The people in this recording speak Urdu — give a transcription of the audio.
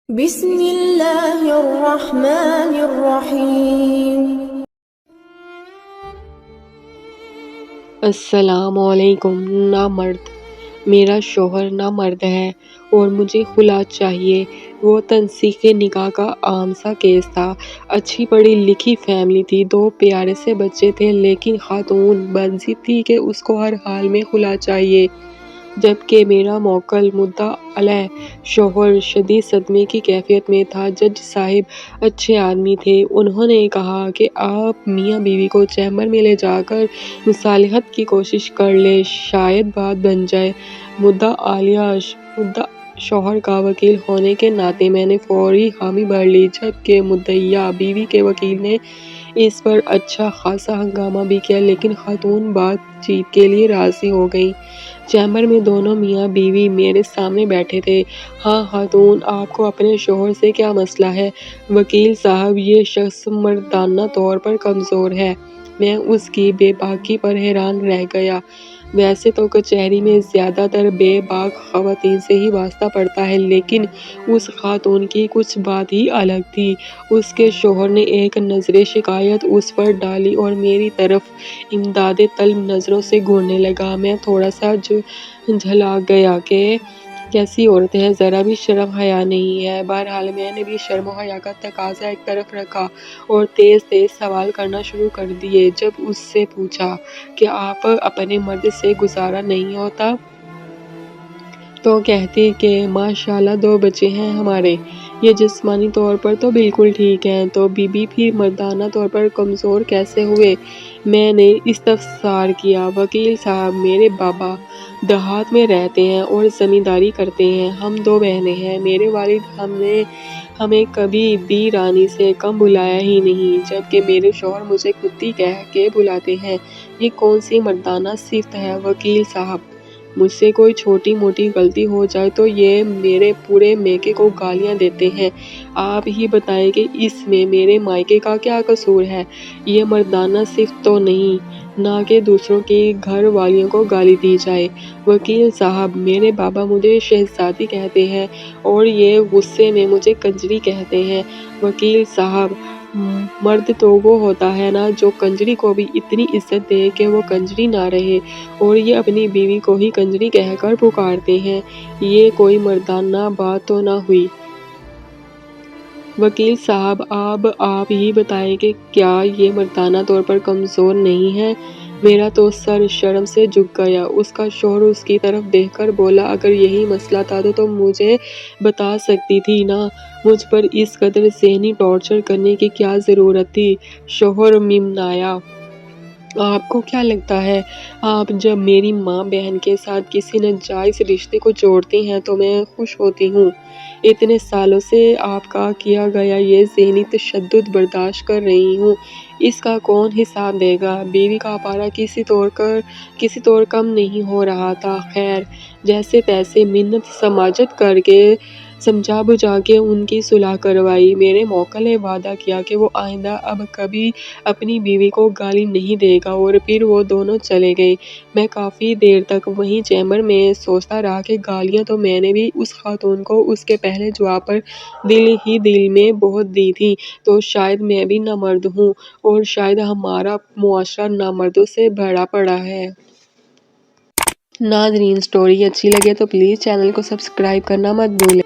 بسم اللہ الرحمن الرحیم۔ السلام علیکم۔ نہ مرد، میرا شوہر نہ مرد ہے اور مجھے خلا چاہیے۔ وہ تنسیخ نکاح کا عام سا کیس تھا۔ اچھی پڑھی لکھی فیملی تھی، 2 پیارے سے بچے تھے، لیکن خاتون بضد تھی کہ اس کو ہر حال میں خلا چاہیے۔ جبکہ میرا موکل مدعا علیہ شوہر شدید صدمے کی کیفیت میں تھا۔ جج صاحب اچھے آدمی تھے۔ انہوں نے کہا کہ آپ میاں بیوی کو چیمبر میں لے جا کر مصالحت کی کوشش کر لیں، شاید بات بن جائے۔ مدعا شوہر کا وکیل ہونے کے ناطے میں نے فوری حامی بھر لی، جبکہ مدعیہ بیوی کے وکیل نے اس پر اچھا خاصا ہنگامہ بھی کیا، لیکن خاتون بات چیت کے لیے راضی ہو گئیں۔ چیمبر میں دونوں میاں بیوی میرے سامنے بیٹھے تھے۔ ہاں خاتون، آپ کو اپنے شوہر سے کیا مسئلہ ہے؟ وکیل صاحب، یہ شخص مردانہ طور پر کمزور ہے۔ میں اس کی بے باکی پر حیران رہ گیا۔ ویسے تو کچہری میں زیادہ تر بے باک خواتین سے ہی واسطہ پڑتا ہے، لیکن اس خاتون کی کچھ بات ہی الگ تھی۔ اس کے شوہر نے ایک نظر شکایت اس پر ڈالی اور میری طرف امداد طلب نظروں سے گھورنے لگا۔ میں تھوڑا سا جھلا گیا کہ کیسی عورت ہے، ذرا بھی شرم حیا نہیں ہے۔ بہرحال میں نے بھی شرم و حیا کا تقاضا ایک طرف رکھا اور تیز تیز سوال کرنا شروع کر دیے۔ جب اس سے پوچھا کہ آپ اپنے مرد سے گزارا نہیں ہوتا تو کہتی کہ ماشاءاللہ 2 بچے ہیں ہمارے، یہ جسمانی طور پر تو بالکل ٹھیک ہیں، تو بی پھر مردانہ طور پر کمزور کیسے ہوئے؟ میں نے استفسار کیا۔ وکیل صاحب، میرے بابا دیہات میں رہتے ہیں اور زمینداری کرتے ہیں۔ ہم 2 بہنیں ہیں۔ میرے والد ہمیں کبھی بی رانی سے کم بلایا ہی نہیں، جبکہ میرے شوہر مجھے کتی کہہ کے بلاتے ہیں۔ یہ کون سی مردانہ صفت ہے؟ وکیل صاحب، مجھ سے کوئی چھوٹی موٹی غلطی ہو جائے تو یہ میرے پورے میکے کو گالیاں دیتے ہیں۔ آپ ہی بتائیں کہ اس میں میرے مائکے کا کیا قصور ہے؟ یہ مردانہ صفت تو نہیں نہ کہ دوسروں کی گھر والیوں کو گالی دی جائے۔ وکیل صاحب، میرے بابا مجھے شہزادی کہتے ہیں اور یہ غصے میں مجھے کنجری کہتے ہیں۔ وکیل صاحب، مرد تو وہ ہوتا ہے نا جو کنجری کو بھی اتنی عزت دے کہ وہ کنجری نہ رہے، اور یہ اپنی بیوی کو ہی کنجری کہہ کر پکارتے ہیں۔ یہ کوئی مردانہ بات تو نہ ہوئی۔ وکیل صاحب، اب آپ ہی بتائیں کہ کیا یہ مردانہ طور پر کمزور نہیں ہے؟ میرا تو سر شرم سے جھک گیا۔ اس کا شوہر اس کی طرف دیکھ کر بولا، اگر یہی مسئلہ تھا تو تم مجھے بتا سکتی تھی نا، مجھ پر اس قدر ذہنی ٹارچر کرنے کی کیا ضرورت تھی؟ شوہر ممنایا، آپ کو کیا لگتا ہے آپ جب میری ماں بہن کے ساتھ کسی ناجائز رشتے کو جوڑتے ہیں تو میں خوش ہوتی ہوں؟ اتنے سالوں سے آپ کا کیا گیا یہ ذہنی تشدد برداشت کر رہی ہوں، اس کا کون حساب دے گا؟ بیوی کا پارا کسی طور کم نہیں ہو رہا تھا۔ خیر، جیسے تیسے منت سماجت کر کے سمجھا بجھا کے ان کی صلح کروائی۔ میرے موکل نے وعدہ کیا کہ وہ آئندہ اب کبھی اپنی بیوی کو گالی نہیں دے گا، اور پھر وہ دونوں چلے گئے۔ میں کافی دیر تک وہیں چیمبر میں سوچتا رہا کہ گالیاں تو میں نے بھی اس خاتون کو اس کے پہلے جواب پر دل ہی دل میں بہت دی تھیں، تو شاید میں بھی نامرد ہوں اور شاید ہمارا معاشرہ نامردوں سے بھرا پڑا ہے۔ ناظرین، سٹوری اچھی لگے تو پلیز چینل کو سبسکرائب کرنا مت بھولیں۔